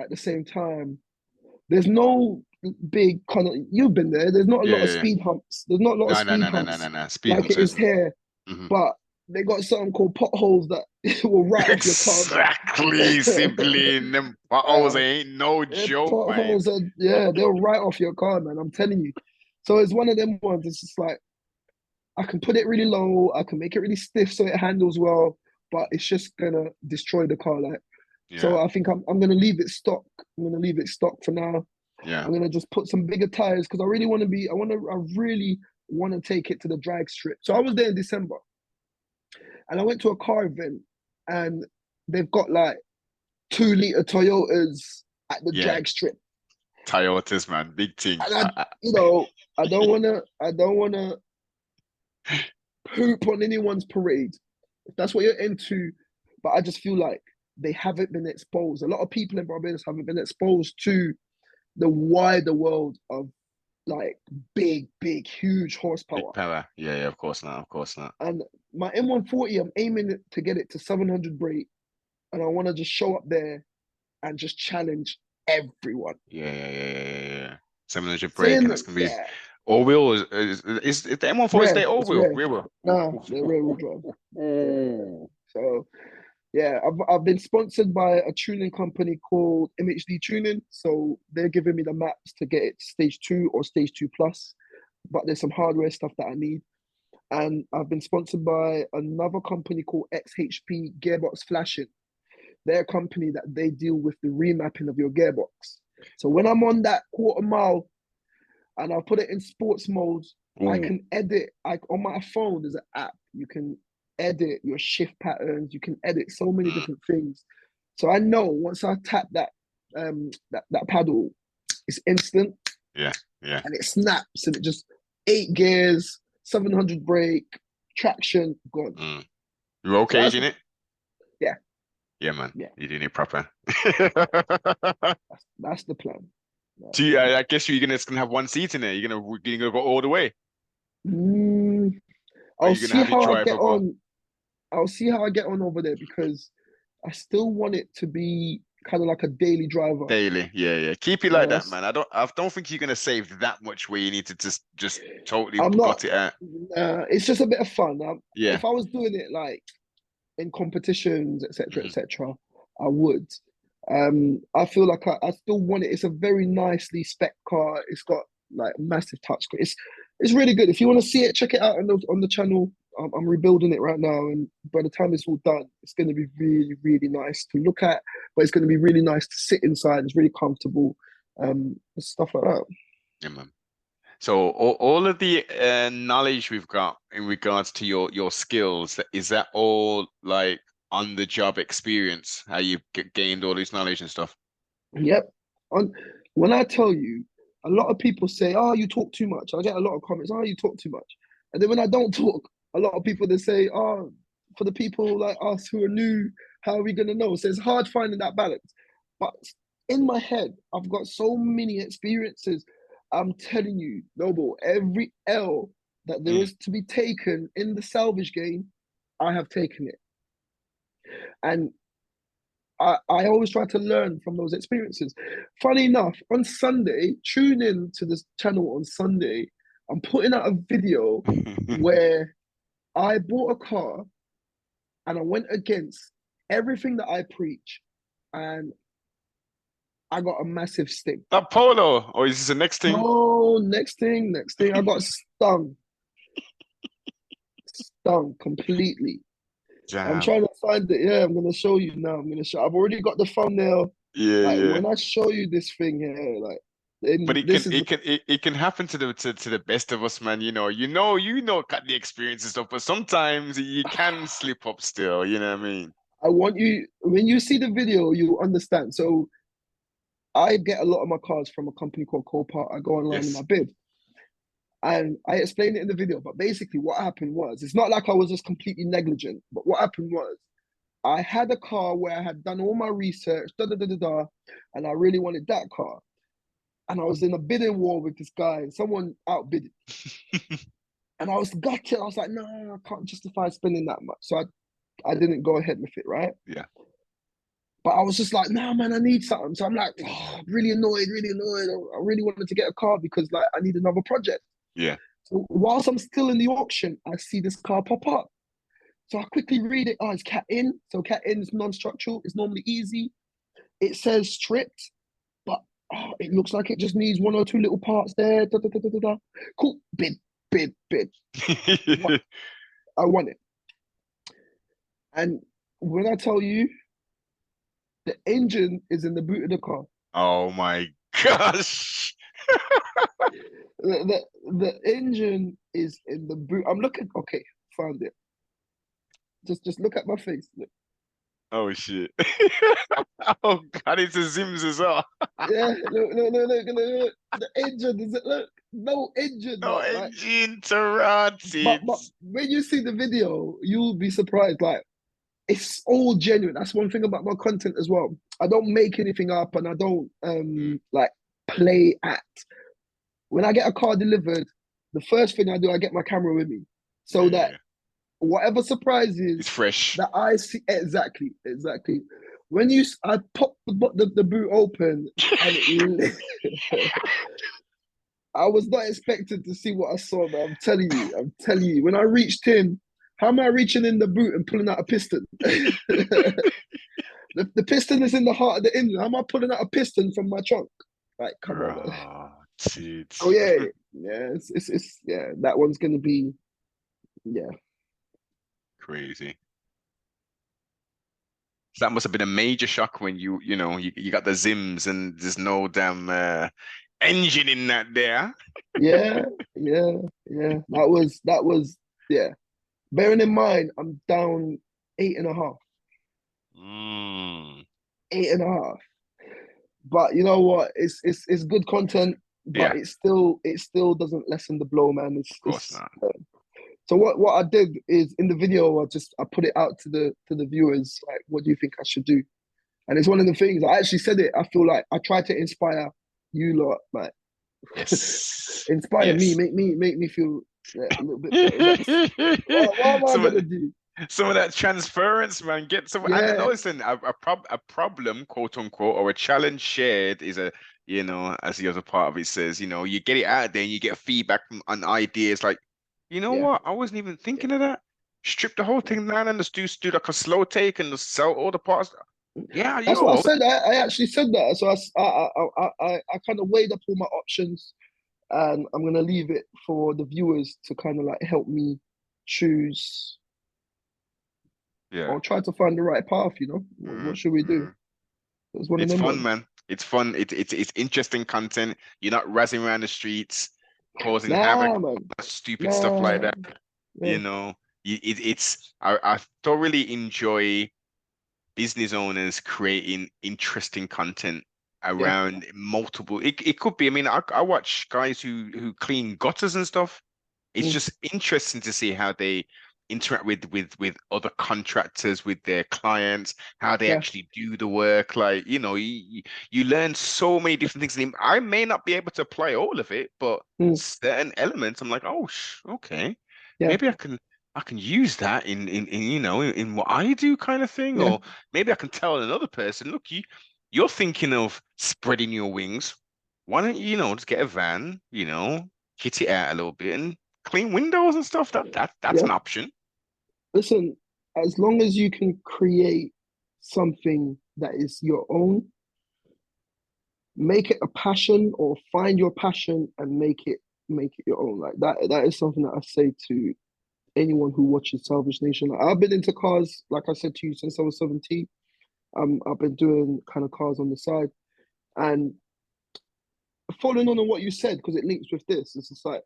at the same time, there's no big kind of, you've been there. There's not a Yeah, lot of yeah, yeah. speed humps. There's not a lot of No, no, speed no, no, no, humps no, no. Speed like humps it is with. here, Mhm. but they got something called potholes that will write off your car, Exactly, man. simply. Them potholes uh, ain't no joke, mate. Potholes are, yeah, they'll write off your car, man. I'm telling you. So it's one of them ones. It's just like I can put it really low, I can make it really stiff so it handles well, but it's just gonna destroy the car. Like, so Yeah, I think I'm gonna leave it stock. I'm gonna leave it stock for now. yeah, I'm gonna just put some bigger tires because I really want to be. I really want to take it to the drag strip. So I was there in December, and I went to a car event, and they've got like 2 liter Toyotas at the yeah. drag strip, Toyotas, man, big thing. and you know, I don't wanna poop on anyone's parade if that's what you're into. But I just feel like they haven't been exposed. A lot of people in Barbados haven't been exposed to the wider world of like big, huge Big horsepower. power. Yeah, yeah, of course not, of course not. And my M140, I'm aiming to get it to 700 brake, and I want to just show up there and just challenge everyone. Yeah, yeah, yeah, yeah, yeah, yeah. 700 brake, and Saying that's gonna be yeah, all wheel. Is the M14 is rare, they all it's wheel, rare. rear wheel? Oof, Nah, oof, they're oof, rear wheel oof, drive. oof. Yeah. Ooh. So yeah, I've been sponsored by a tuning company called MHD Tuning. So they're giving me the maps to get it to stage 2 or stage 2 plus. But there's some hardware stuff that I need. And I've been sponsored by another company called XHP Gearbox Flashing. They're a company that they deal with the remapping of your gearbox. So when I'm on that quarter mile and I put it in sports mode, I Ooh. can edit. On my phone, there's an app. You can edit your shift patterns. You can edit so many Mm. different things. So I know once I tap that paddle, it's instant Yeah, yeah. and it snaps and it just 8 gears, 700 brake, traction, gone. Mm. You So okay that's in it? yeah, Yeah, man. yeah. You're doing it proper. That's the plan. That's Do the you, plan. I guess you're gonna have one seat in there. You're gonna go all the way, Mm, or I'll you're gonna see have your how I get driver go on. I'll see how I get on over there because I still want it to be kind of like a daily driver. daily. Yeah, yeah. Keep it like that, Yes, man. I don't think you're gonna save that much where you need to just totally I'm not. gut it out. It's just a bit of fun. Yeah. If I was doing it like in competitions, etc., Hmm. etc., I would. I feel like I still want it. It's a very nicely spec car. It's got like massive touchscreen. It's really good. If you want to see it, check it out on the channel. I'm rebuilding it right now, and by the time it's all done, it's going to be really, really nice to look at. But it's going to be really nice to sit inside. It's really comfortable, stuff like that. Yeah, man. So all of the knowledge we've got in regards to your skills, is that all like on the job experience, how you've gained all this knowledge and stuff? Yep. On When I tell you, a lot of people say, "Oh, you talk too much." I get a lot of comments, "Oh, you talk too much," and then when I don't talk, a lot of people they say, "Oh, for the people like us who are new, how are we gonna know?" So it's hard finding that balance. But in my head, I've got so many experiences. I'm telling you, Noble, every L that there Mm. is to be taken in the salvage game, I have taken it. And I always try to learn from those experiences. Funny enough, on Sunday, tune in to this channel on Sunday. I'm putting out a video where I bought a car and I went against everything that I preach, and I got a massive sting. That polo, or is this the next thing? Oh, next thing, I got stung completely. I'm Damn. trying to find it. Yeah, I'm gonna show you now. I'm gonna show. I've already got the thumbnail. Yeah, Like yeah. when I show you this thing here, like But in it can this is it can it can happen to the best of us, man. Got the experience and stuff, but sometimes you can slip up still, you know what I mean? I want you when you see the video, you understand. So I get a lot of my cars from a company called Copart. I go online and I Yes. bid. And I explained it in the video, but basically what happened was it's not like I was just completely negligent, but what happened was I had a car where I had done all my research, and I really wanted that car. And I was in a bidding war with this guy, and someone outbid it. And I was gutted. I was like, no, I can't justify spending that much. So I didn't go ahead with it, right? Yeah. But I was just like, nah, man, I need something. So I'm like, oh, really annoyed, really annoyed. I really wanted to get a car because like I need another project. Yeah. So whilst I'm still in the auction, I see this car pop up. So I quickly read it. Oh, it's cat in. So cat in is non-structural. It's normally easy. It says stripped, but oh, it looks like it just needs one or two little parts there. Da, da, da, da, da, da. Cool. Bid, bid, bid. What? I want it. And when I tell you, the engine is in the boot of the car. Oh my gosh. The engine is in the boot. I'm looking. Okay, found it. Just look at my face. Look. Oh shit. Oh god, it's a Zims as well. Yeah, look. The engine is it? Look, no engine, No man. Like, engine interrupted. but when you see the video, you'll be surprised. Like, it's all genuine. That's one thing about my content as well. I don't make anything up, and I don't like play act. When I get a car delivered, the first thing I do, I get my camera with me, so that Yeah. whatever surprises It's fresh. that I see exactly. When I pop the boot open and I was not expecting to see what I saw, man. I'm telling you. When I reached in, how am I reaching in the boot and pulling out a piston? The piston is in the heart of the engine. How am I pulling out a piston from my trunk? Like, come on, man. Oh, dude. Oh yeah. It's yeah. That one's gonna be yeah. Crazy. So that must have been a major shock when you got the Zims and there's no damn engine in that there. Yeah, yeah. That was yeah. Bearing in mind, I'm down 8.5. Mm. 8.5. But you know what? It's good content, but Yeah, it still doesn't lessen the blow, man. of course not. So what I did is in the video, I put it out to the viewers. Like, what do you think I should do? And it's one of the things I actually said it. I feel like I try to inspire you lot, like Yes. inspire me, Yes. make me feel yeah, a little bit better. That's what am I Some of, gonna do? some of that transference, man. Get some. And Yeah, listen, a problem, quote unquote, or a challenge shared is as the other part of it says, you get it out there and you get feedback on ideas like, you know yeah, what? I wasn't even yeah, thinking of that. Strip the whole yeah. thing down and just do like a slow take and just sell all the parts. Yeah, That's what I yo. said. I actually said that. So I kind of weighed up all my options, and I'm gonna leave it for the viewers to kind of like help me choose Yeah. or try to find the right path. What should we do? Mm. It's one of It's them fun, ones. man. It's fun. It's interesting content. You're not razzing around the streets, causing havoc, Nah, man. stupid stuff like Nah. that. Yeah. You know, I thoroughly enjoy business owners creating interesting content Yeah. around multiple. It could be. I mean, I watch guys who clean gutters and stuff. It's Mm, just interesting to see how they interact with other contractors, with their clients, how they yeah. actually do the work. Like, you learn so many different things. And I may not be able to apply all of it, but Mm, certain elements, I'm like, oh, okay, yeah. maybe I can use that in what I do kind of thing, Yeah. or maybe I can tell another person, look, you're thinking of spreading your wings. Why don't just get a van, kit it out a little bit and clean windows and stuff. That's Yeah. an option. Listen, as long as you can create something that is your own, make it a passion or find your passion and make it your own. Like that is something that I say to anyone who watches Salvage Nation. Like, I've been into cars, like I said to you, since I was 17. I've been doing kind of cars on the side. And following on what you said, because it links with this, it's just like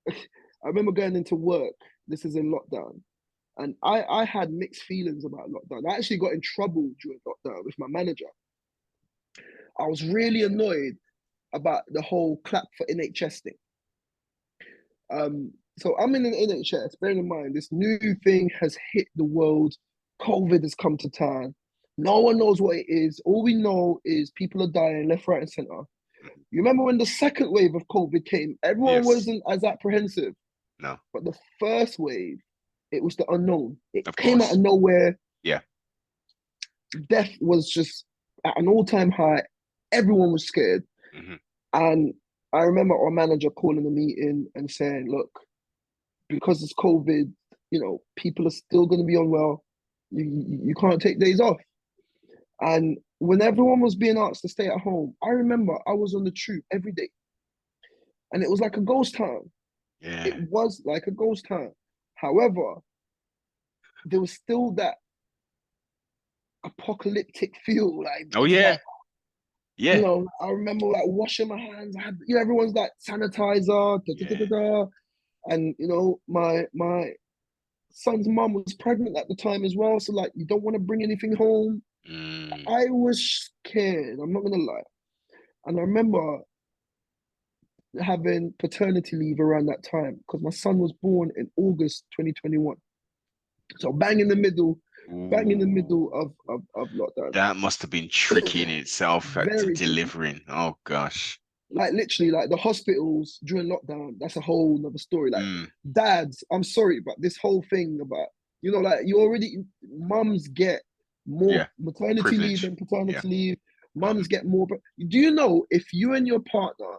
I remember going into work, this is in lockdown, and I had mixed feelings about lockdown. I actually got in trouble during lockdown with my manager. I was really annoyed about the whole clap for NHS thing. So I'm in an NHS, bearing in mind this new thing has hit the world. COVID has come to town. No one knows what it is. All we know is people are dying left, right, and center. You remember when the second wave of COVID came, everyone Yes. wasn't as apprehensive. No, But the first wave, it was the unknown. It of came out course. of nowhere. Yeah. death was just at an all-time high. Everyone was scared. Hmm. And I remember our manager calling a meeting and saying, look, because it's COVID, people are still going to be unwell. You can't take days off. And when everyone was being asked to stay at home, I remember I was on the tube every day, and it was like a ghost town. It Yeah. was like a ghost town. However, there was still that apocalyptic feel. Like Oh it was yeah. like, Yeah. I remember like washing my hands. I had, everyone's like sanitizer, da, da, da, da, Yeah. da. And my son's mum was pregnant at the time as well. So like, you don't want to bring anything home. Mm. I was scared. I'm not gonna lie. And I remember having paternity leave around that time because my son was born in August 2021. So bang in the Ooh. middle of lockdown. That must have been tricky in itself to Very tricky. delivering. Oh gosh. Like literally, like the hospitals during lockdown, that's a whole nother story. Like Mm. dads, I'm sorry, but this whole thing about, like you already mums get more Yeah. maternity leave Privilege. than Yeah. paternity leave. Hmm. Mums get more. But do you know if you and your partner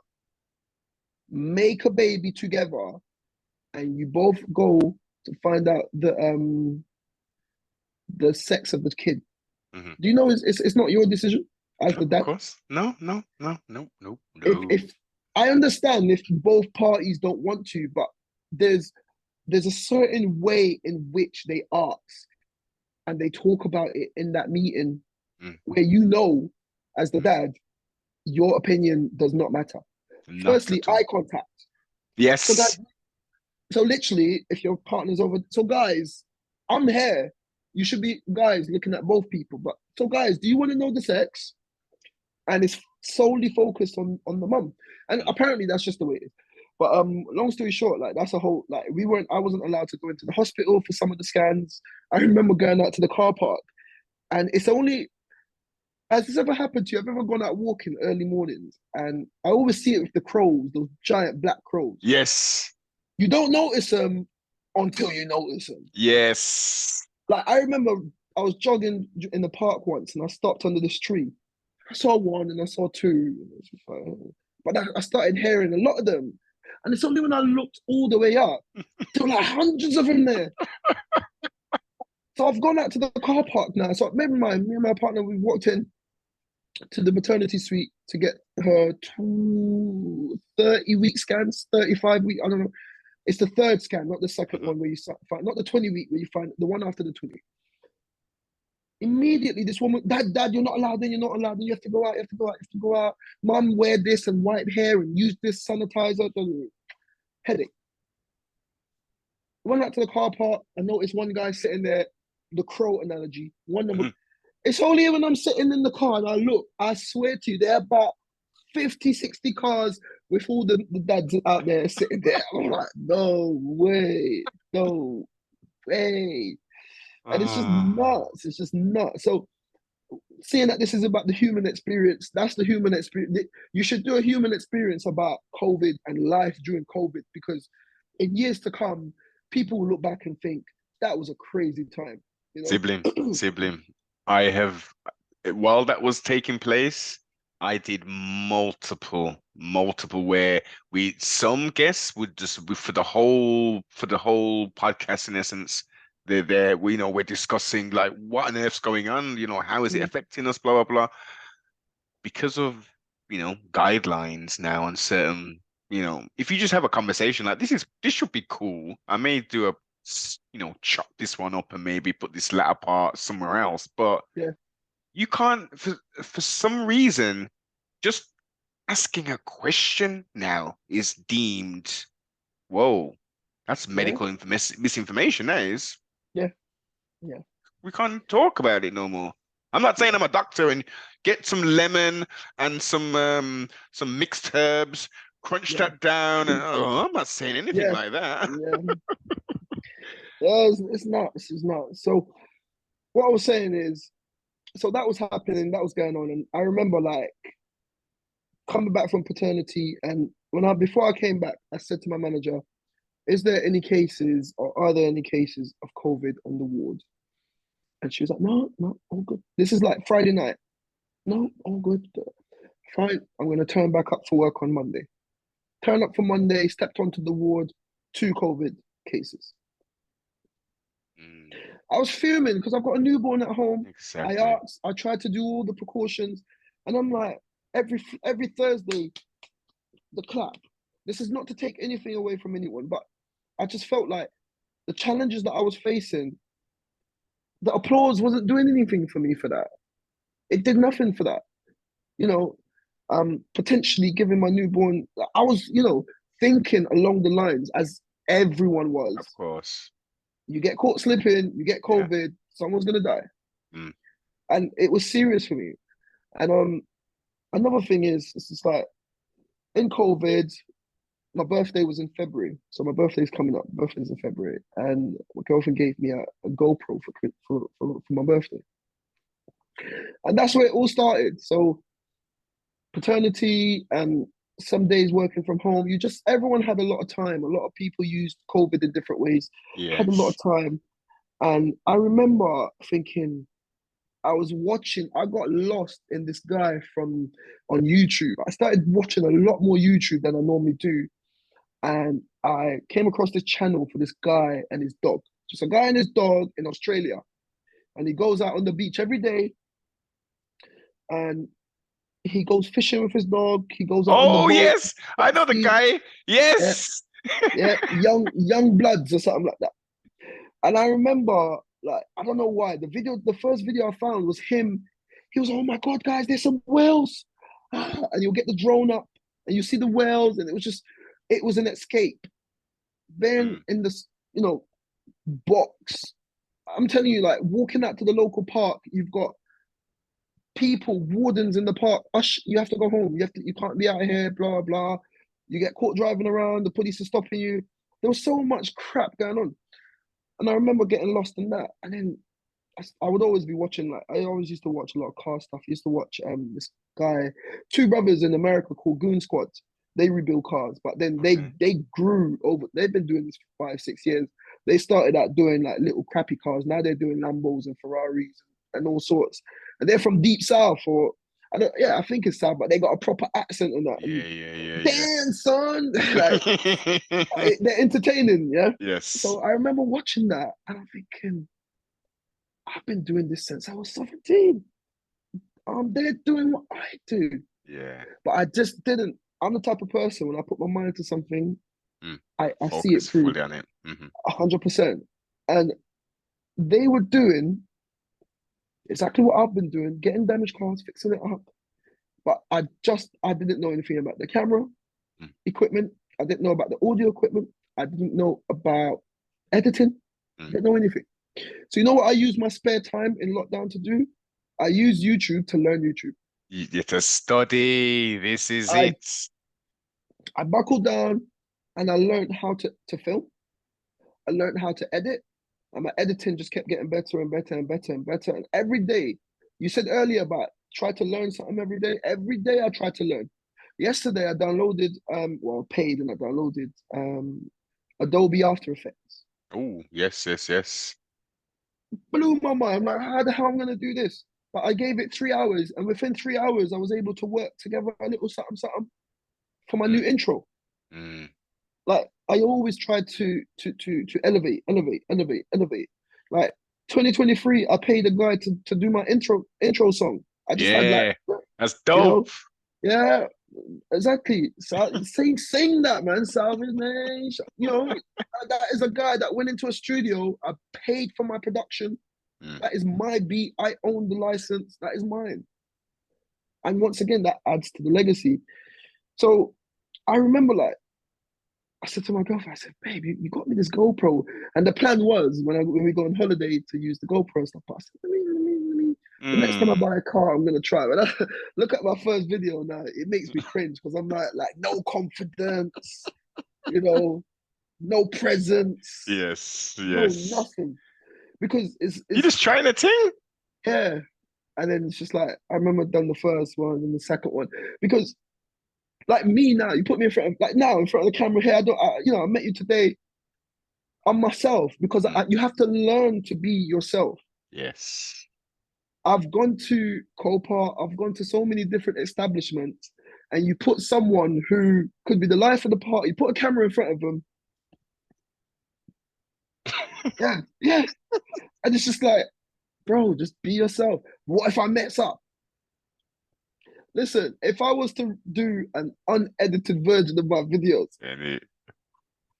make a baby together and you both go to find out the sex of the kid, Hmm. do you know it's not your decision as No, the of dad? course. No, no, no, no, no, If no. I understand if both parties don't want to, but there's there's a certain way in which they ask and they talk about it in that meeting Mm. where as the Mm. dad, your opinion does not matter. Not Firstly, at eye all. contact. So guys, Yes. so literally, if your partner's over, so guys, I'm here. You should be guys looking at both people. But so guys, do you want to know the sex? And it's solely focused on the mum. And Mm. apparently that's just the way it is. But long story short, like that's a whole like I wasn't allowed to go into the hospital for some of the scans. I remember going out to the car park, and it's only has this ever happened to you? I've ever gone out walking early mornings, and I always see it with the crows, those giant black crows. Yes. You don't notice them until you notice them. Yes. Like I remember I was jogging in the park once, and I stopped under this tree. I saw one and I saw two, and it's just like, oh. But I started hearing a lot of them, and it's only when I looked all the way up, there were like hundreds of them there. So I've gone out to the car park now. So maybe me and my partner, we walked in to the maternity suite to get her 30-week scans, 35-week. I don't know. It's the third scan, not the second Mhm. one where you find, not the 20-week where you find the one after the 20. Immediately, this woman, dad, you're not allowed in, you're not allowed in, you have to go out, you have to go out, you have to go out. Mum, wear this and wipe hair and use this sanitizer. Headache. Went out to the car park. I noticed one guy sitting there, the crow analogy. One number. Mhm. It's only when I'm sitting in the car and I look, I swear to you, there are about 50, 60 cars with all the dads out there sitting there. I'm like, no way, no way. And it's just Ah. nuts. It's just nuts. So seeing that this is about the human experience, that's the human experience. You should do a human experience about COVID and life during COVID because in years to come, people will look back and think that was a crazy time, you Sibling, know? sibling. I have, while that was taking place, I did multiple where some guests would just for the whole podcast in essence, they're there, we're discussing like what on earth's going on, how is it affecting us, blah, blah, blah. Because of, guidelines now on certain, if you just have a conversation like this should be cool. I may do chop this one up and maybe put this latter part somewhere else, but Yeah, you can't for some reason just asking a question now is deemed, whoa, that's yeah, medical misinformation. That is, yeah, yeah, we can't talk about it no more. I'm not saying yeah, I'm a doctor and get some lemon and some mixed herbs, crunch yeah, that down, and I'm not saying anything yeah, like that. yeah. Yeah, it's nuts. It's nuts. So what I was saying is, so that was happening, that was going on, and I remember like coming back from paternity, and before I came back, I said to my manager, "Is there any cases, or are there any cases of COVID on the ward?" And she was like, no, no, all good. This is like Friday night. No, all good. Fine. I'm going to turn back up for work on Monday. Turn up for Monday, stepped onto the ward, 2 COVID cases. Mm, I was fuming because I've got a newborn at home. I exactly. asked, I tried to do all the precautions, and I'm like, every Thursday, the clap. This is not to take anything away from anyone, but I just felt like the challenges that I was facing, the applause wasn't doing anything for me for that. It did nothing for that. You know, potentially giving my newborn, I was, thinking along the lines as everyone was. Of course. You get caught slipping, you get Yeah. COVID, someone's gonna die. Mm. And it was serious for me. And another thing is, it's just like in COVID, my birthday was in February. So my birthday's coming up. My birthday's in February. And my girlfriend gave me a GoPro for my birthday. And that's where it all started. So paternity and some days working from home, everyone had a lot of time. A lot of people used COVID in different ways, had a lot of Yes. time. And I remember thinking, I got lost in this guy from on YouTube. I started watching a lot more YouTube than I normally do. And I came across this channel for this guy and his dog. Just a guy and his dog in Australia. And he goes out on the beach every day and he goes fishing with his dog. He goes out on the Oh boat, yes, I jet know the ski, guy. yeah, Yes. yeah, young bloods or something like that. And I remember, like, I don't know why, the first video I found was him. He was, oh my God, guys, there's some whales. And you'll get the drone up and you see the whales, and it was an escape. Then Mm. in this, box, I'm telling you, like, walking out to the local park, you've got people, wardens in the park. Ush, you have to go home. You can't be out here, blah, blah. You get caught driving around, the police are stopping you. There was so much crap going on. And I remember getting lost in that. And then I would always be watching, like, I always used to watch a lot of car stuff. I used to watch this guy, two brothers in America called Goon Squads. They rebuild cars, but then Okay. they grew over. They've been doing this for 5, 6 years. They started out doing like little crappy cars. Now they're doing Lambos and Ferraris and all sorts. And they're from deep south, or I think it's south, but they got a proper accent and that. Yeah, And yeah, damn, son, like yeah, yeah. they're entertaining, yeah. Yes. So I remember watching that, and I'm thinking, I've been doing this since I was 17. They're doing what I do. Yeah. But I just didn't. I'm the type of person, when I put my mind to something, Mm. I see it Focus through fully on it. Hmm. 100%. And they were doing exactly what I've been doing, getting damaged cars, fixing it up. But I didn't know anything about the camera Mm. equipment. I didn't know about the audio equipment. I didn't know about editing. I Mm. didn't know anything. So you know what I use my spare time in lockdown to do? I use YouTube to learn YouTube. You to study. This is I it. I buckled down and I learned how to film. I learned how to edit. And my editing just kept getting better and better and better and better. And every day, you said earlier about try to learn something every day. Every day I try to learn. Yesterday I downloaded paid, and I downloaded Adobe After Effects. Oh, yes, yes, yes. Blew my mind. I'm like, how the hell am I gonna do this? But I gave it 3 hours, and within 3 hours I was able to work together a little something something for my new Mm. intro. Mm. Like I always try to elevate. Like 2023, I paid a guy to do my intro song. I just had like, Yeah. That's you dope. know, yeah, exactly. So sing that, man, Salvage Nation. That is a guy that went into a studio. I paid for my production. Mm. That is my beat. I own the license. That is mine. And once again, that adds to the legacy. So I remember, like, I said to my girlfriend, I said, babe, you got me this GoPro. And the plan was when we go on holiday to use the GoPro and stuff. But I said, let me. The next time I Mm. buy a car, I'm gonna try. But look at my first video now, it makes me cringe because I'm like no confidence, no presence, Yes, no yes. nothing. Because You it's just trying a thing? yeah. And then it's just like I remember done the first one and the second one. Because like me now, you put me in front of like now in front of the camera here. I met you today. I'm myself because Mm. you have to learn to be yourself. Yes. I've gone to Copa, I've gone to so many different establishments, and you put someone who could be the life of the party, put a camera in front of them. Yeah, yeah. And it's just like, bro, just be yourself. What if I mess up? Listen, if I was to do an unedited version of my videos, And it,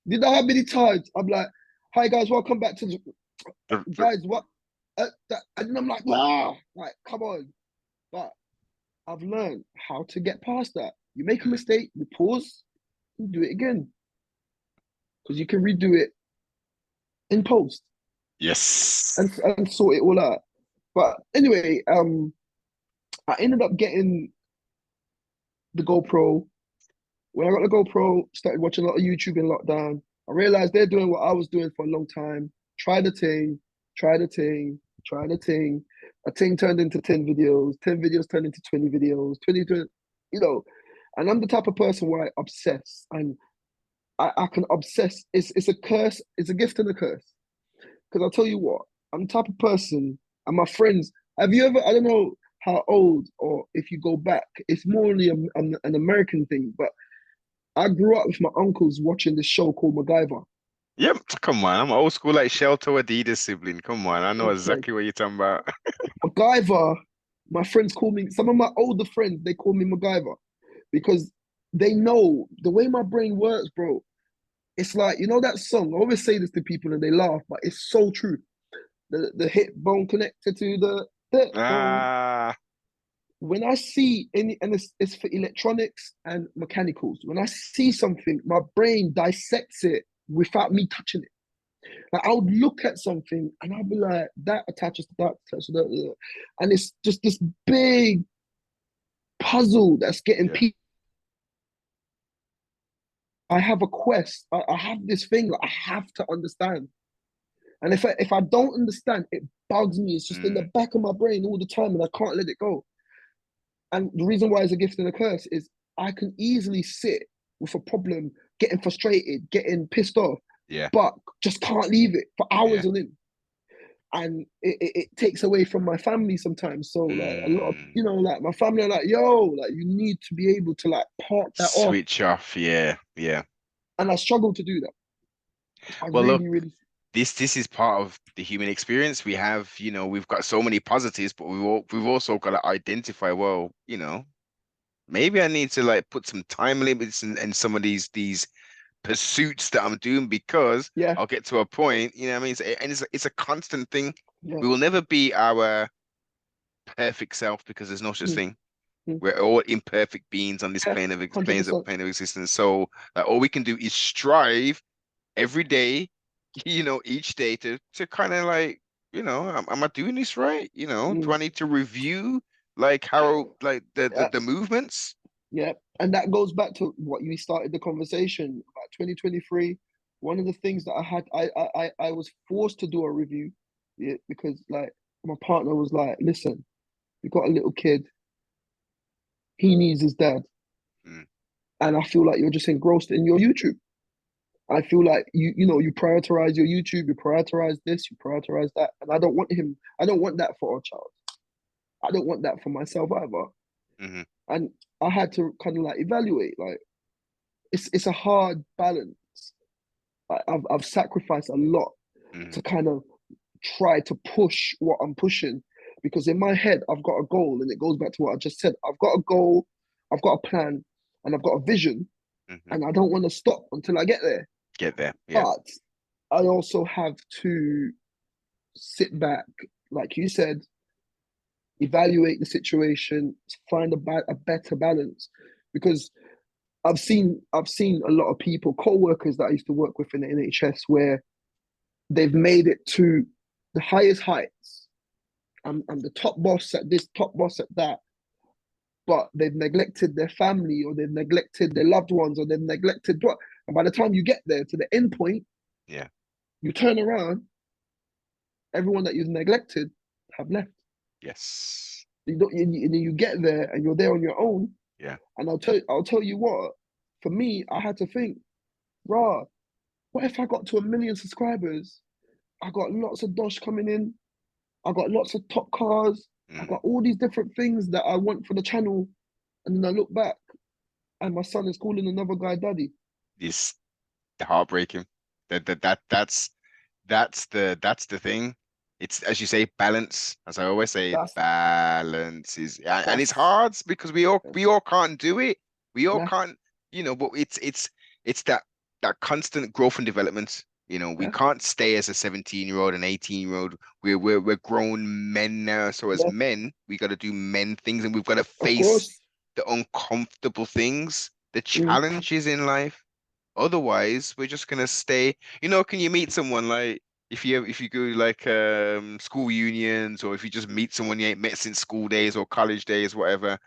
you know how many times I'm like, hi guys, welcome back to the guys, what? And then I'm like, wow, like, come on. But I've learned how to get past that. You make a mistake, you pause, you do it again. Because you can redo it in post yes. and sort it all out. But anyway, I ended up getting the GoPro. When I got the GoPro, started watching a lot of YouTube in lockdown. I realized they're doing what I was doing for a long time. Try the thing, try the thing, try the thing. A thing turned into 10 videos, 10 videos turned into 20 videos, 20, you know. And I'm the type of person where I obsess and I can obsess. It's a curse, it's a gift and a curse. Because I'll tell you what, I'm the type of person, and my friends, have you ever, I don't know how old or if you go back, it's more only an American thing, but I grew up with my uncles watching this show called MacGyver. Yep. Come on. I'm old school like Shelter Adidas sibling. Come on. I know Okay. exactly what you're talking about. MacGyver, my friends call me, some of my older friends, they call me MacGyver because they know the way my brain works, bro. It's like, you know that song? I always say this to people and they laugh, but it's so true. The hip bone connected to the bone. Ah, When I see any, and it's for electronics and mechanicals, when I see something, my brain dissects it without me touching it. Like I would look at something and I'd be like, that attaches to that, attaches to that. And it's just this big puzzle that's getting yeah. people. I have a quest. I have this thing that I have to understand. And if I don't understand, it bugs me. It's just in the Mm, back of my brain all the time and I can't let it go. And the reason why it's a gift and a curse is I can easily sit with a problem, getting frustrated, getting pissed off, yeah. but just can't leave it for Yeah. hours on end. And it takes away from my family sometimes. So like a lot of, Mm, like my family are like, yo, like you need to be able to like park that off. switch off. Yeah. Yeah. And I struggle to do that. I Well, look, really, really this is part of the human experience. We have, we've got so many positives, but we've also got to identify, well, maybe I need to like put some time limits in some of these pursuits that I'm doing because yeah, I'll get to a point, what I mean? And it's a constant thing. yeah. We will never be our perfect self because there's no such Mm, thing. mm, We're all imperfect beings on this yeah, plane of 100%. existence. So all we can do is strive every day, each day to kind of like, am I doing this right? Do Mm, I need to review like how like yeah, the movements? yeah. And that goes back to what you started the conversation about 2023. One of the things that I had, I was forced to do a review, yeah, because like my partner was like, listen, you got a little kid, he needs his dad. Mm, And I feel like you're just engrossed in your YouTube. I feel like you prioritize your YouTube, you prioritize this, you prioritize that. And I don't want that for our child. I don't want that for myself either. hmm And I had to kind of like evaluate, like it's a hard balance. I've sacrificed a lot hmm to kind of try to push what I'm pushing because in my head I've got a goal and it goes back to what I just said. I've got a goal, I've got a plan, and I've got a vision, hmm and I don't want to stop until I get there. Get there. Yeah. But I also have to sit back, like you said, evaluate the situation, find a better balance. Because I've seen a lot of people, co-workers that I used to work with in the NHS, where they've made it to the highest heights. I'm the top boss at this, top boss at that, but they've neglected their family or they've neglected their loved ones or they've neglected what. And by the time you get there to the end point, Yeah. you turn around, everyone that you've neglected have left. Yes. You don't, you get there and you're there on your own. Yeah. And I'll tell you what, for me, I had to think, rah, what if I got to 1 million subscribers? I got lots of dosh coming in. I got lots of top cars. I Mm. got all these different things that I want for the channel. And then I look back and my son is calling another guy daddy. It's heartbreaking. That's the thing. It's, as you say, balance. As I always say, That's balance is, and it's that's hard because we all can't do it. We all yeah, can't, but it's that constant growth and development. We yeah, can't stay as a 17-year-old and 18-year-old. We're grown men now. So as yeah, men, we got to do men things, and we've got to of face course. the uncomfortable things, the Mm, challenges in life. Otherwise, we're just gonna stay. Can you meet someone like if you go like school unions, or if you just meet someone you ain't met since school days or college days, whatever.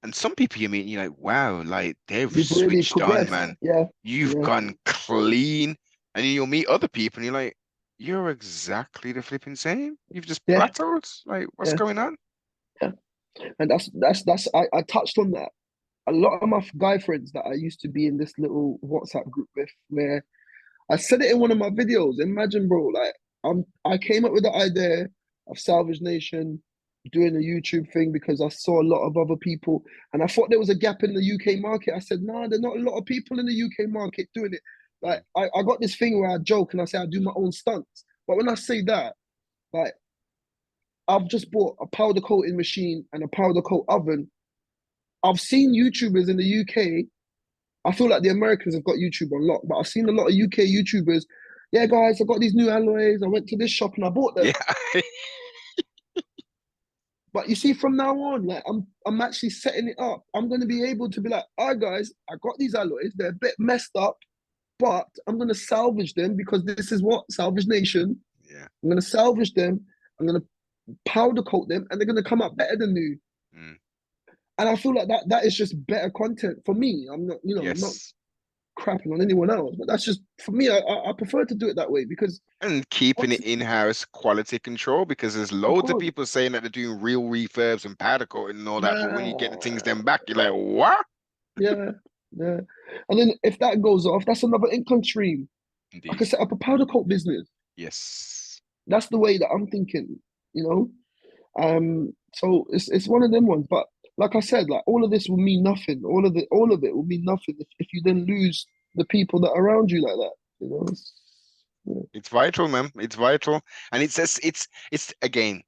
And some people you meet, and you're like, wow, like they've you've really switched on, progressed. man. Yeah, You've yeah, gone clean. And then you'll meet other people, and you're like, you're exactly the flipping same. You've just yeah, plateaued. Like, what's yeah, going on? yeah. And that's I touched on that. A lot of my guy friends that I used to be in this little WhatsApp group with, where I said it in one of my videos. Imagine, bro, like I came up with the idea of Salvage Nation doing a YouTube thing because I saw a lot of other people and I thought there was a gap in the UK market. I said, nah, there's not a lot of people in the UK market doing it. Like Mm. I got this thing where I joke and I say I do my own stunts. But when I say that, like I've just bought a powder coating machine and a powder coat oven. I've seen YouTubers in the UK. I feel like the Americans have got YouTube on lock, but I've seen a lot of UK YouTubers. Yeah, guys, I got these new alloys. I went to this shop and I bought them. Yeah. But you see, from now on, like I'm actually setting it up. I'm gonna be able to be like, all right, guys, I got these alloys. They're a bit messed up, but I'm gonna salvage them because this is what Salvage Nation. Yeah. I'm gonna salvage them. I'm gonna powder coat them, and they're gonna come out better than new. Mm. And I feel like that is just better content for me. I'm not, I'm not Yes. crapping on anyone else, but that's just for me. I prefer to do it that way because And keeping once, it in-house quality control, because there's of loads of course, people saying that they're doing real refurbs and powder coating and all that, but when you get the things nah, then back, you're like, what? yeah, yeah. And then if that goes off, that's another income stream. I Indeed. could set up a powder coat business. Yes. That's the way that I'm thinking, you know. So it's one of them ones. But like I said, like all of this will mean nothing. All of it will mean nothing if you then lose the people that are around you like that. You know. Yeah. It's vital, man. It's vital. And it's just, it's again,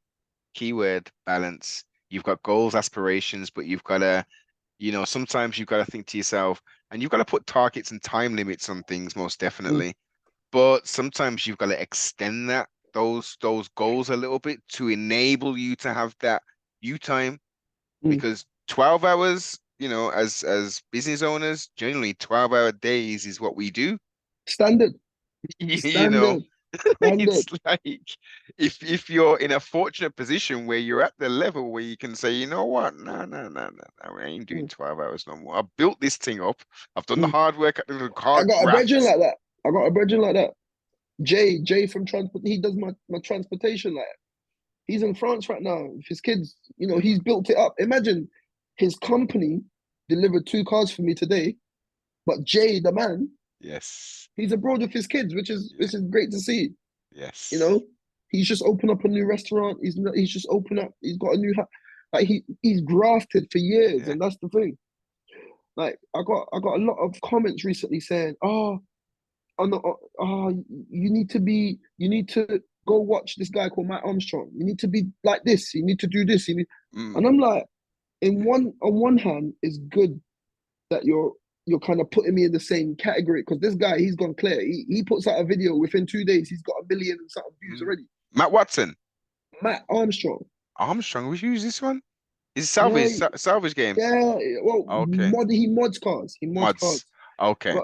keyword balance. You've got goals, aspirations, but you've got to, sometimes you've got to think to yourself, and you've got to put targets and time limits on things, most Mm, definitely. But sometimes you've got to extend those goals a little bit to enable you to have that you time, mm. because 12 hours, as business owners, generally 12-hour days is what we do. Standard, You know, standard, standard. it's like if you're in a fortunate position where you're at the level where you can say, you know what, no, no, no, no, no, we ain't doing Mm, 12 hours no more. I built this thing up. I've done the mm. hard work, the I hard got a brethren graft. like that. I got a brethren like that. Jay from transport. He does my transportation. Like he's in France right now with his kids. He's built it up. Imagine his company delivered two cars for me today, but Jay, the man, Yes. he's abroad with his kids, which is Yeah. which is great to see. You Yes. know, he's just opened up a new restaurant. He's just opened up. He's got a new like he's grafted for years, Yeah. and that's the thing. Like I got a lot of comments recently saying, "Oh, you need to go watch this guy called Matt Armstrong. You need to be like this. You need to do this. Mm. And I'm like, on one hand, it's good that you're kind of putting me in the same category because this guy he's gone clear. He puts out a video within 2 days. He's got 1 million and something views Mm. already. Matt Watson. Matt Armstrong. Armstrong, we use this one. Is Yeah, salvage games? yeah. Well, Okay. he mods cars. He mods Mods. cars. Okay.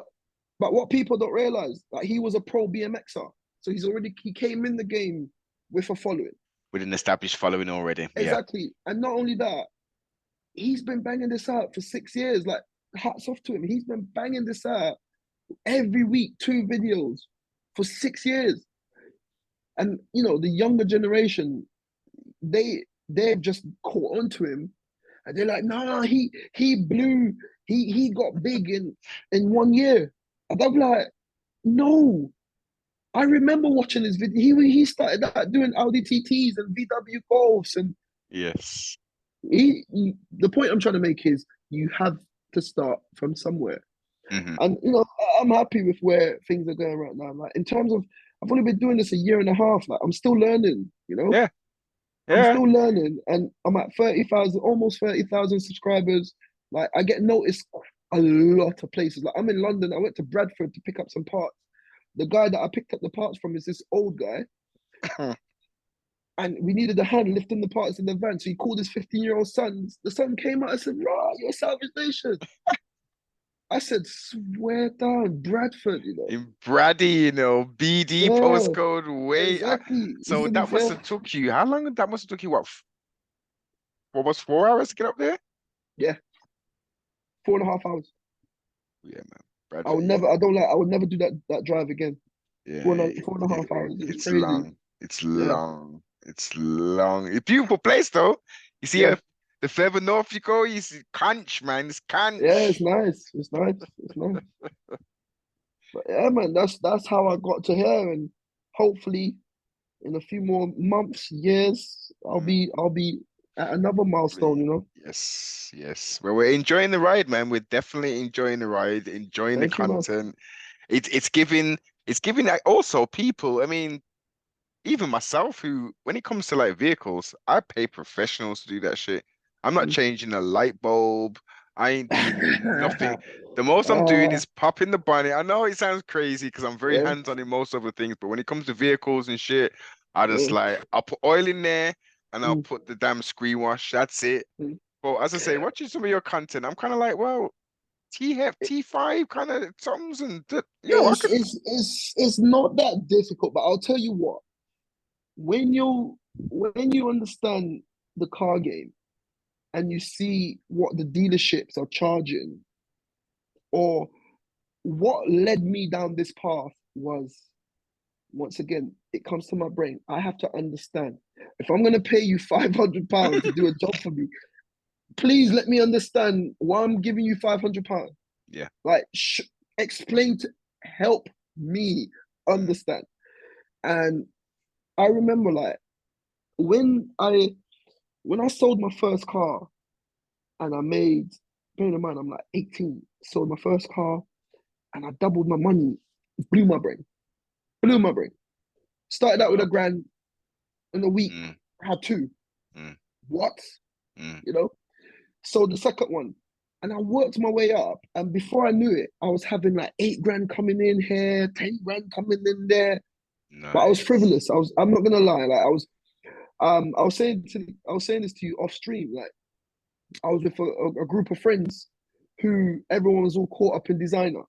But what people don't realize, like he was a pro BMXer, so he came in the game with a following. With an established following already. Yeah. Exactly, and not only that, he's been banging this out for 6 years. Like hats off to him. He's been banging this out every week, 2 videos for 6 years. And the younger generation, they've just caught on to him, and they're like, nah, he blew, he got big in 1 year, and I'm like, no, I remember watching his video. He started out doing Audi TTs and VW Golfs, and Yes. the point I'm trying to make is you have to start from somewhere. Hmm. And I'm happy with where things are going right now. Like in terms of, I've only been doing this a year and a half. Like I'm still learning. Yeah. I'm Yeah. still learning, and I'm at 30,000, almost 30,000 subscribers. Like I get noticed a lot of places. Like I'm in London. I went to Bradford to pick up some parts. The guy that I picked up the parts from is this old guy, and we needed a hand lifting the parts in the van. So he called his 15-year-old son. The son came out and said, "Rah, you're Salvage Nation." I said, "Swear down, Bradford, In Brady, BD Yeah, postcode. Wait, exactly." He so said that he's must there. have took you. How long? That must have took you what? Almost 4 hours to get up there. Yeah, 4.5 hours. Yeah, man. I would never do that drive again. Yeah, Four and a half hours. It's it's crazy. long. It's Yeah. long. It's long. It's a beautiful place though. You see, Yeah. the further north you go, you see Conch, man. It's Yeah, it's Conch. nice. It's nice. It's nice. But yeah, man, that's how I got to here. And hopefully in a few more months, years, Mm, I'll be at another milestone, hopefully. Yes, yes. Well, we're enjoying the ride, man. We're definitely enjoying the ride, enjoying the Thank you, man. content. It's giving like also people. I mean, even myself, who, when it comes to like vehicles, I pay professionals to do that shit. I'm not Mm. changing a light bulb. I ain't doing nothing. The most I'm doing uh, is popping the bonnet. I know it sounds crazy because I'm very yeah, hands-on in most other things, but when it comes to vehicles and shit, I just yeah. like I'll put oil in there and I'll Mm, put the damn screen wash. That's it. mm. But as I say, watching some of your content, I'm kind of like, well, T5 kind of songs and I could. It's not that difficult, but I'll tell you what, when you understand the car game and you see what the dealerships are charging, or what led me down this path was, once again, it comes to my brain. I have to understand, if I'm going to pay you £500 to do a job for me, please let me understand why I'm giving you £500. Yeah. Like, explain to help me Mm, understand. And I remember, like, when I when I sold my first car, and I made, bear in mind, I'm like 18, sold my first car, and I doubled my money. Blew my brain. Blew my brain. Started out with a well, grand. In a week, mm, I had two. mm, What? mm, You know? So the second one. And I worked my way up. And before I knew it, I was having like 8 grand coming in here, 10 grand coming in there. But I was nice. frivolous. I'm not gonna lie. Like I was saying this to you off stream. Like I was with a group of friends who everyone was all caught up in designer.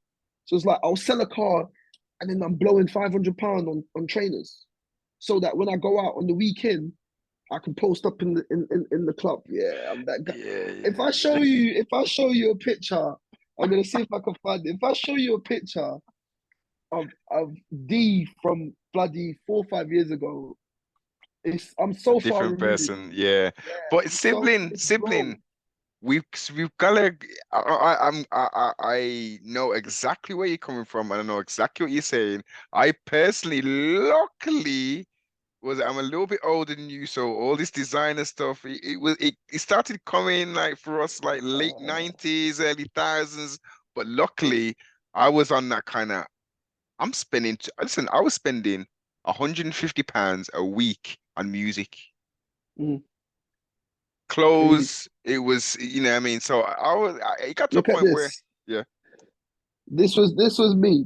So it's like I'll sell a car and then I'm blowing £500 on trainers, so that when I go out on the weekend, I can post up in the club. Yeah, I'm that guy. Yeah, yeah. If I show you a picture, I'm gonna see if I can find it. If I show you a picture of D from bloody 4 or 5 years ago, I'm A so far different removed. person, yeah. Yeah, But sibling, it's sibling, wrong. we've gotta. I know exactly where you're coming from, and I know exactly what you're saying. I personally, luckily, I'm a little bit older than you, so all this designer stuff, it started coming like for us like late Uh, 90s, early thousands. But luckily, I was on that kind of. Listen, I was spending £150 a week on music, mm, crazy. clothes. It was, what I mean. So it got to a Look at point where, this. yeah. This was me.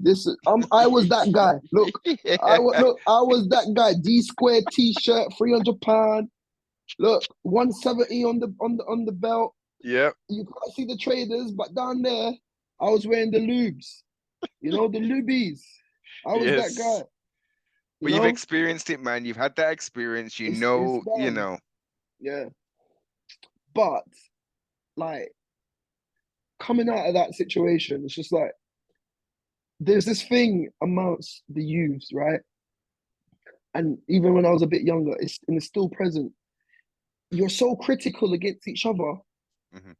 I was that guy. Look, I was that guy. D square t-shirt, £300. Look, 170 on the belt. Yeah. You can't see the traders, but down there, I was wearing the lubes. The lubies. I was that Yes. guy. You But you've know, experienced it, man. You've had that experience. it's You done. know. Yeah, but like coming out of that situation, it's just like there's this thing amongst the youths, right? And even when I was a bit younger, it's still present. You're so critical against each other. Mhm.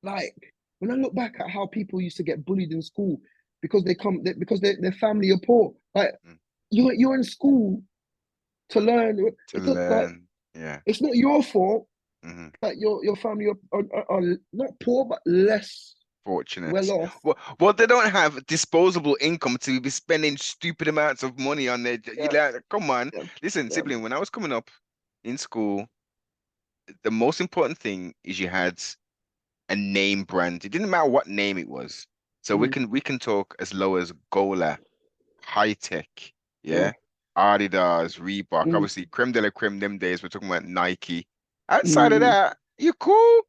Like when I look back at how people used to get bullied in school because because their family are poor. Like Mm. you're in school to learn. To learn. Yeah. It's not your fault Hmm. that your family are not poor but less well Fortunate. off. Well, they don't have disposable income to be spending stupid amounts of money on their. You Yeah, like, come on, yeah, listen, yeah, sibling. When I was coming up in school, the most important thing is you had a name brand. It didn't matter what name it was. So we mm, can talk as low as Gola, High Tech, yeah, yeah, Adidas, Reebok. mm, Obviously, creme de la creme them days. We're talking about Nike. Outside of mm, that, you cool.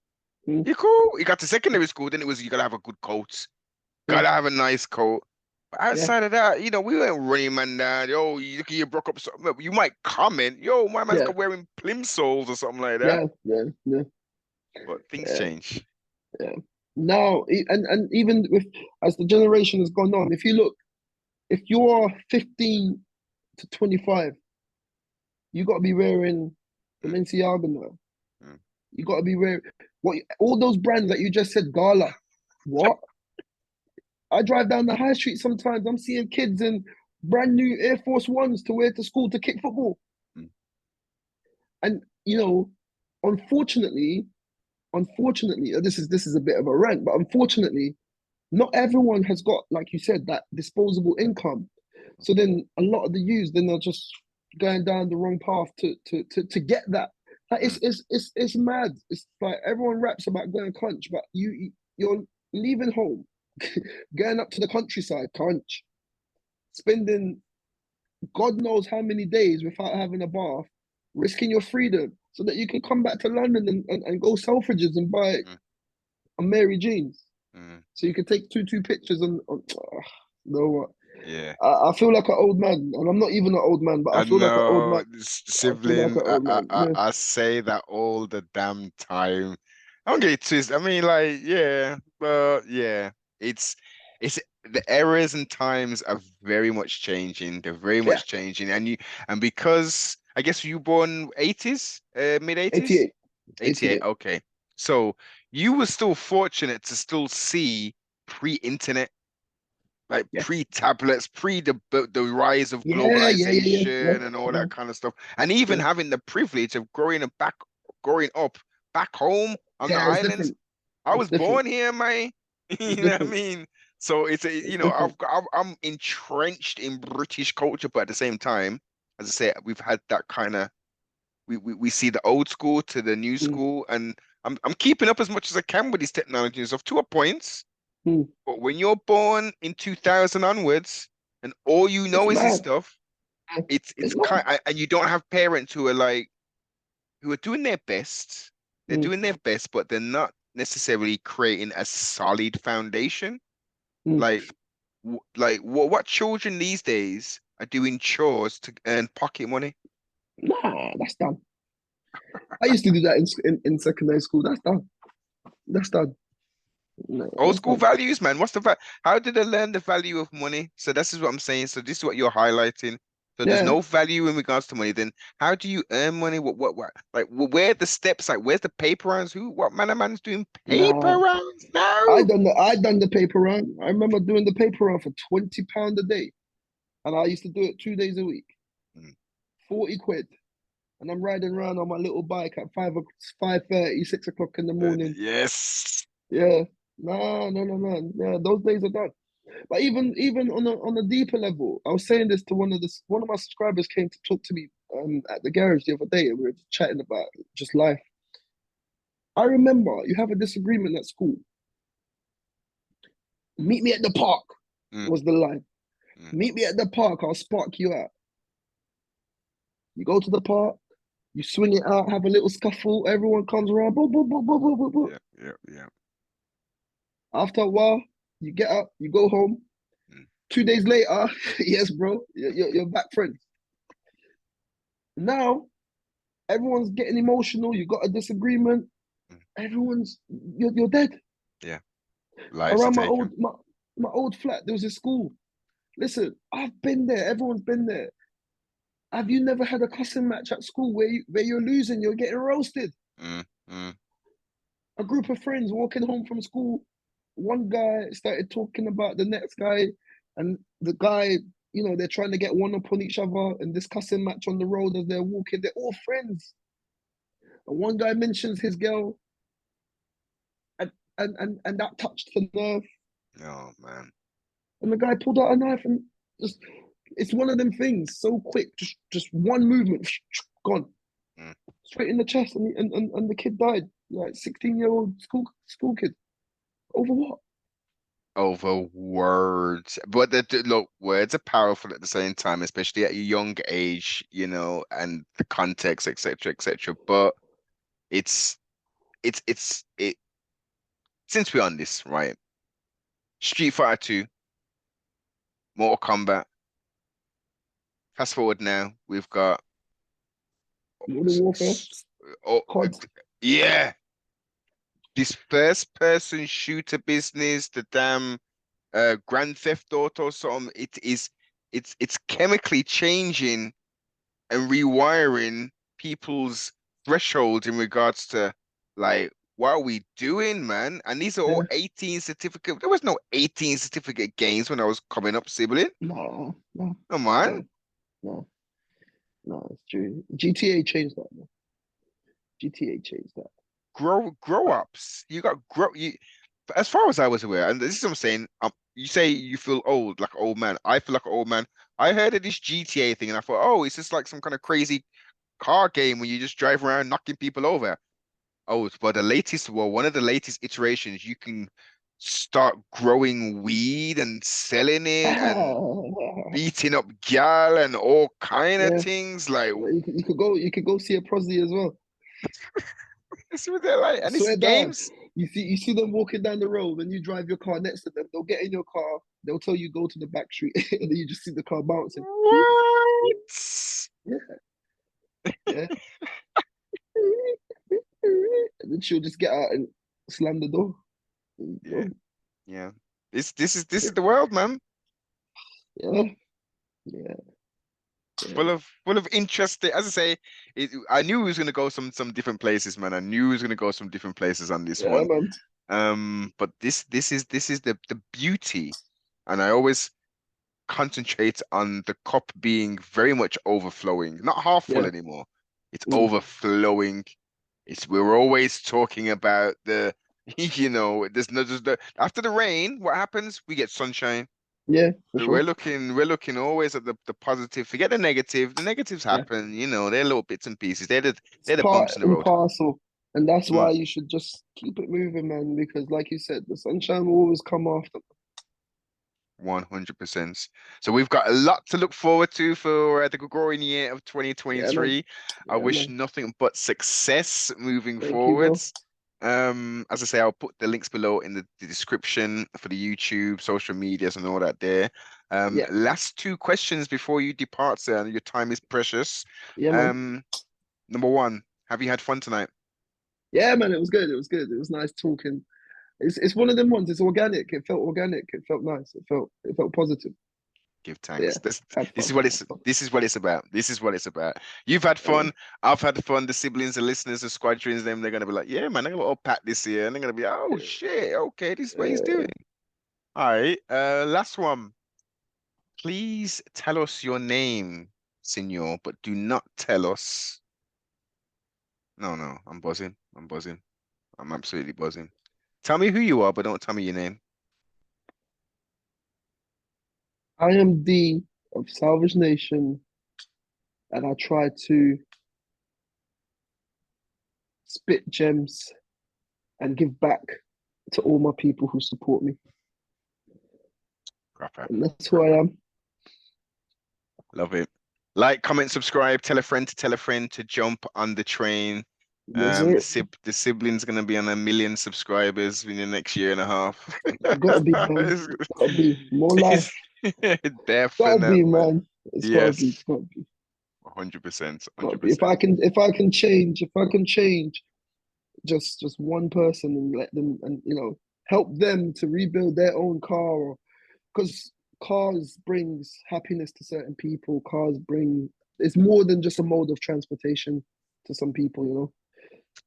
mm, You cool. You got to secondary school, then it was you gotta have a good coat. yeah, Gotta have a nice coat. But yeah, outside of that, we weren't running man down. Yo, you look at you broke up something. You might comment, yo, my man's yeah, got wearing plimsolls or something like that. yeah, yeah, yeah, But things yeah, change. yeah. Now, and even with as the generation has gone on, if you look, if you're 15 to 25, you got to be wearing the Mm, Balenciaga now. mm. You got to be wearing what all those brands that you just said, Gala. What? I drive down the high street sometimes. I'm seeing kids in brand new Air Force Ones to wear to school to kick football. Mm. And unfortunately, this is a bit of a rant, but unfortunately, not everyone has got, like you said, that disposable income. So then a lot of the youths then they're just going down the wrong path to get that. Like Mm. it's mad. It's like everyone raps about going crunch, but you're leaving home, going up to the countryside, crunch, spending God knows how many days without having a bath, risking your freedom so that you can come back to London and go Selfridges and buy Mm. a Mary Jeans. Mm. So you can take two pictures on you know what? Yeah. I feel like an old man, and I'm not even an old man, but I I feel like an old know, man. I feel like sibling. an old man. Yeah, I say that all the damn time. I don't get it twisted. I mean, like, yeah, but yeah, it's it's the eras and times are very much changing. They're very yeah. much changing, and because I guess you born 80s, mid 80s, 88, 88. 88. Okay, so you were still fortunate to still see pre-internet, like Yeah, pre-tablets, pre the rise of yeah, yeah, yeah, yeah, yeah, globalization and all yeah, that kind of stuff, and even yeah. having the privilege of growing up back home on the Yeah, it's islands. different. I It's was different. born here, man. You It's know what I different. mean? So it's a, It's different. I'm entrenched in British culture, but at the same time, as I say, we've had that kind of we see the old school to the new Mm, school, and I'm keeping up as much as I can with these technologies of to a point. mm. But when you're born in 2000 onwards and all you It's know is this mad. stuff, it's It's mad. kind and you don't have parents who are like who are doing their best. They're Mm, doing their best, but they're not necessarily creating a solid foundation. mm. Like what children these days are doing chores to earn pocket money. Nah, that's done. I used to do that in secondary school. That's done. That's done. No, Old that's school done. values, man. How did they learn the value of money? So this is what I'm saying. So this is what you're highlighting. So there's Yeah. no value in regards to money. Then how do you earn money? Like where are the steps? Like where's the paper rounds? What man a man's doing paper Nah. rounds now? I done the paper run. I remember doing the paper run for £20 a day. And I used to do it 2 days a week. Mm. 40 quid. And I'm riding around on my little bike at 5:30, 6 o'clock in the morning. Yes. Yeah. No, no, no, no. Yeah, those days are done. But even on a deeper level, I was saying this to one of my subscribers came to talk to me at the garage the other day, and we were chatting about just life. I remember you have a disagreement at school. Meet me at the park Mm, was the line. mm. Meet me at the park. I'll spark you out. You go to the park. You swing it out. Have a little scuffle. Everyone comes around. Boop, boop, boop, boop, boop, boop, boop. Yeah, yeah, yeah. After a while, you get up. You go home. Mm, 2 days later, yes, bro, you're back friends. Now everyone's getting emotional. You got a disagreement. mm. Everyone's you're dead. Yeah. Lives are Around taken. my old flat, there was a school. Listen, I've been there. Everyone's been there. Have you never had a cussing match at school where you're losing, you're getting roasted? Mm, mm. A group of friends walking home from school. One guy started talking about the next guy, and the guy they're trying to get one up on each other and this cussing match on the road as they're walking. They're all friends. And one guy mentions his girl, and that touched the nerve. Oh man. And the guy pulled out a knife and just, it's one of them things, so quick, just one movement, gone. Mm. Straight in the chest, and the kid died, like 16-year-old school kid. Over what? Over words, but look, words are powerful at the same time, especially at a young age, and the context, etc., etc. But it. Since we're on this, right? Street Fighter 2, Mortal Kombat. Fast forward now, we've got Modern Warfare, oh, COD. yeah, this first person shooter business, the damn Grand Theft Auto, something. It's chemically changing and rewiring people's threshold in regards to like what are we doing, man? And these are all Yeah. 18 certificate. There was no 18 certificate games when I was coming up, sibling. No, no, Come on. no, no, no, it's true. GTA changed that, man. GTA changed that. Grow But ups. You got grow you as far as I was aware, and this is what I'm saying. You say you feel old, like an old man. I feel like an old man. I heard of this GTA thing and I thought, oh, it's just like some kind of crazy car game where you just drive around knocking people over. Oh, but one of the latest iterations, you can start growing weed and selling it and beating up gal and all kind of yeah, things. Like, you could go see a prosy as well. this is what they're like. I And this is swear down. games. You see them walking down the road and you drive your car next to them. They'll get in your car. They'll tell you go to the back street, and then you just see the car bouncing. What? Yeah, yeah. And then she'll just get out and slam the door. Yeah, Oh, yeah. This is the world, man. yeah, yeah, yeah, Full of interesting. As I say, I knew he was gonna go some different places, man. I knew he was gonna go some different places on this yeah, one. man. But this is the beauty, and I always concentrate on the cup being very much overflowing, not half full Yeah. anymore. It's Mm. overflowing. We're always talking about there's after the rain, what happens? We get sunshine. Yeah, for So sure. we're looking always at the positive. Forget the negative. The negatives Yeah. happen, they're little bits and pieces. They're the It's they're the part bumps in the and road. parcel. And that's Mm, why you should just keep it moving, man, because like you said, the sunshine will always come after. 100%. So we've got a lot to look forward to for the Gregorian year of Yeah, man. 2023. I Yeah, wish man. nothing but success moving Thank you, bro. forwards. As I say, I'll put the links below in the description for the YouTube, social medias, and all that there. Yeah. Last two questions before you depart, sir. And your time is precious. Yeah, man. Um, Number one, have you had fun tonight? Yeah, man. It was good. It was good. It was nice talking. It's one of them ones. It's organic. It felt organic. It felt nice. It felt positive. Give Yeah. thanks. This Had this fun. is what Had it's fun. this is what it's about. This is what it's about. You've had Yeah, man. fun. I've had fun. The siblings, the listeners, the squadrons, they're gonna be like, yeah, man, I'm gonna all pat this year, and they're gonna be, oh shit, okay, this is what he's doing. Yeah. All right. Last one. Please tell us your name, Senor, but do not tell us. No, no, I'm buzzing. I'm buzzing. I'm absolutely buzzing. Tell me who you are, but don't tell me your name. I am D of Salvage Nation, and I try to spit gems and give back to all my people who support me. Crap. And that's who I am. Love it. Like, comment, subscribe, tell a friend to tell a friend to jump on the train. Yes, The sir. sibling's gonna be on 1 million subscribers in the next year and a half. Gotta be, man. Gotta be. More life. Gotta be, Definitely. man. It's gotta be. Yes. It's gotta be. 100%. Gotta be. If I can change just one person and let them and help them to rebuild their own car, or because cars brings happiness to certain people. Cars bring it's more than just a mode of transportation to some people.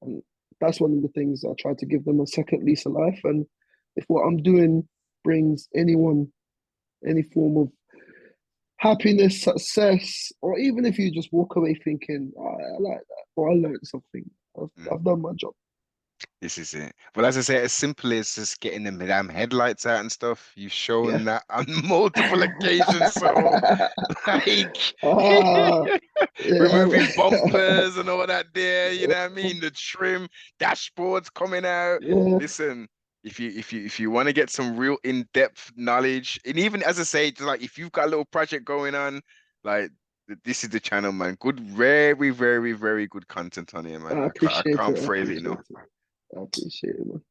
And that's one of the things I try to give them a second lease of life. And if what I'm doing brings anyone any form of happiness, success, or even if you just walk away thinking, "Oh, I like that," or I learned something. I've done my job. This is it. Well, as I say, as simple as just getting them damn headlights out and stuff, you've shown Yeah. that on multiple occasions. So, like, Ah, yeah. removing bumpers and all that there, you know what I mean? The trim, dashboards coming out. Yeah. Listen, if you want to get some real in-depth knowledge, and even as I say, just like if you've got a little project going on, like this is the channel, man. Good, very, very, very good content on here, man. I I appreciate can't it. I phrase it appreciate enough. it. I appreciate it, man.